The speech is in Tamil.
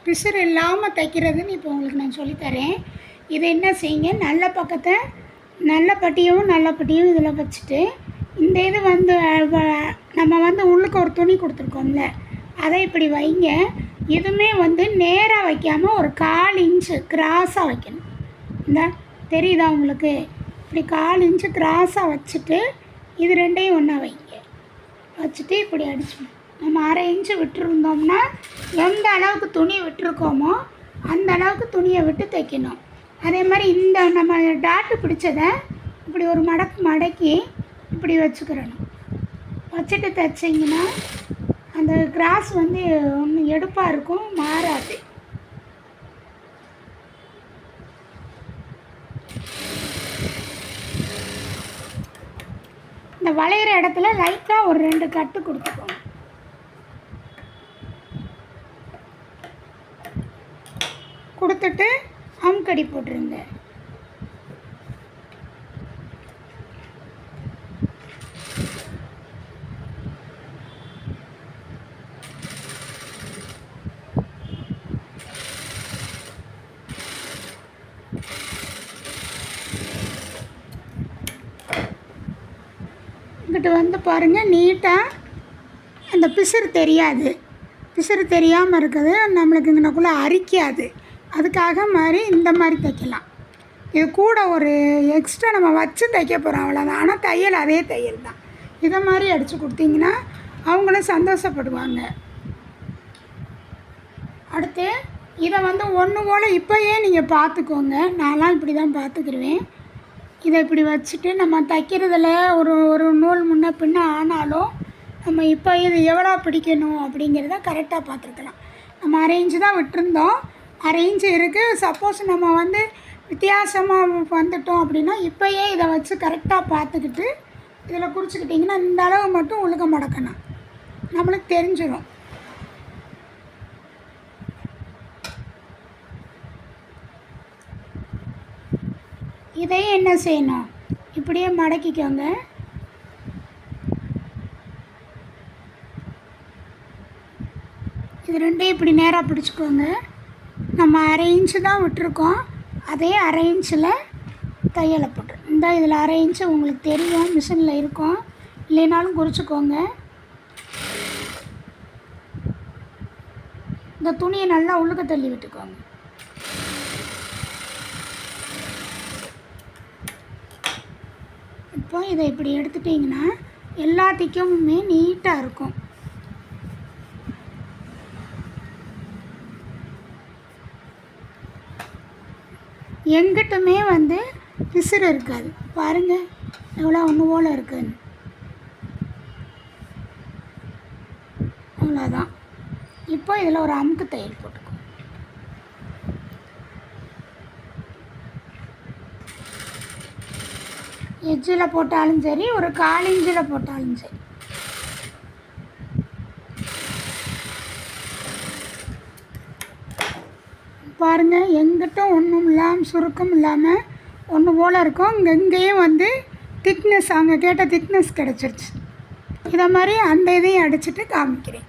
பிசுறு இல்லாமல் தைக்கிறதுன்னு இப்போ உங்களுக்கு நான் சொல்லித்தரேன். இதை என்ன செய்யுங்க, நல்ல பக்கத்தை நல்ல பட்டியும் இதில் வச்சுட்டு, இந்த இது வந்து நம்ம வந்து உள்ளுக்கு ஒரு துணி கொடுத்துருக்கோம்ல, அதை இப்படி வைங்க. இதுவுமே வந்து நேராக வைக்காமல் ஒரு 1/4 இன்ச்சு கிராஸாக வைக்கணும். இந்த தெரியுதா உங்களுக்கு? இப்படி 1/4 இன்ச்சு கிராஸாக வச்சுட்டு இது ரெண்டையும் ஒன்றா வைங்க. வச்சுட்டு இப்படி அடிச்சுக்கணும். நம்ம 1/2 இன்ச்சு விட்டுருந்தோம்னா எந்த அளவுக்கு துணி விட்டுருக்கோமோ அந்த அளவுக்கு துணியை விட்டு தைக்கணும். அதே மாதிரி இந்த நம்ம டாட்டு பிடிச்சதை இப்படி ஒரு மடக்கி இப்படி வச்சுக்கிறணும். வச்சுட்டு தைச்சிங்கன்னா அந்த கிராஸ் வந்து ஒன்று எடுப்பாக இருக்கும், மாறாது. இந்த வளையிற இடத்துல லைட்டாக ஒரு 2 கட்டு கொடுத்துக்கோங்க. கொடுத்துட்டு அமுக்கடி போட்டுருங்க. இங்கிட்ட வந்து பாருங்கள், நீட்டாக அந்த பிசுறு தெரியாது. பிசுறு தெரியாமல் இருக்குது, நம்மளுக்கு இங்கனக்குள்ளே அரிக்காது. அதுக்காக மாதிரி இந்த மாதிரி தைக்கலாம். இது கூட ஒரு எக்ஸ்ட்ரா நம்ம வச்சு தைக்க போகிறோம், அவ்வளோதான். ஆனால் தையல் அதே தையல் தான். இதை மாதிரி அடித்து கொடுத்தீங்கன்னா அவங்களும் சந்தோஷப்படுவாங்க. ஒரு இதை வந்து ஒன்று போல் இப்போயே நீங்கள் பார்த்துக்கோங்க. நான்லாம் இப்படி தான் பார்த்துக்கிடுவேன். இதை இப்படி வச்சுட்டு நம்ம தைக்கிறதுல ஒரு நூல் முன்ன பின்ன ஆனாலும் நம்ம இப்போ இது எவ்வளோ பிடிக்கணும் அப்படிங்கிறத கரெக்டாக பார்த்துருக்கலாம். நம்ம 1/2 இன்ச்சு தான் விட்டுருந்தோம், 1/2 இன்ச்சு இருக்குது. சப்போஸ் நம்ம வந்து வித்தியாசமாக வந்துட்டோம் அப்படின்னா இப்போயே இதை வச்சு கரெக்டாக பார்த்துக்கிட்டு இதில் குறிச்சிக்கிட்டிங்கன்னா இந்த அளவு மட்டும் உழுக மடக்கணும், நம்மளுக்கு தெரிஞ்சிடும். இதையும் என்ன செய்யணும், இப்படியே மடக்கிக்கோங்க. இது ரெண்டையும் இப்படி நேராக பிடிச்சிக்கோங்க. நம்ம 1/2 இன்ச்சு தான் விட்டுருக்கோம், அதே 1/2 இன்ச்சில் தையலை போட்டு இந்த இதில் 1/2 இன்ச்சு உங்களுக்கு தெரியும், மிஷினில் இருக்கும், இல்லைனாலும் குறிச்சிக்கோங்க. இந்த துணியை நல்லா உள்ளுக்க தள்ளி விட்டுக்கோங்க. இப்போ இதை இப்படி எடுத்துட்டிங்கன்னா எல்லாத்துக்குமே நீட்டாக இருக்கும். எங்கிட்டுமே வந்து பிசுறு இருக்காது. பாருங்கள் எவ்வளோ ஒன்று போல் இருக்குதுன்னு. அவ்வளோதான். இப்போ இதில் ஒரு அமுக்கு தையல் போட்டுக்கோ. எட்ஜில் போட்டாலும் சரி, ஒரு 1/4 இன்ச்சில் போட்டாலும் சரி. பாருங்கள், எங்கிட்டும் ஒன்றும் இல்லாமல் சுருக்கம் இல்லாமல் ஒன்று போல் இருக்கும். இங்கேயும் வந்து திக்னஸ், அவங்க கேட்ட திக்னஸ் கிடச்சிருச்சு. இதை மாதிரி அந்த இதையும் அடிச்சுட்டு காமிக்கிறேன்.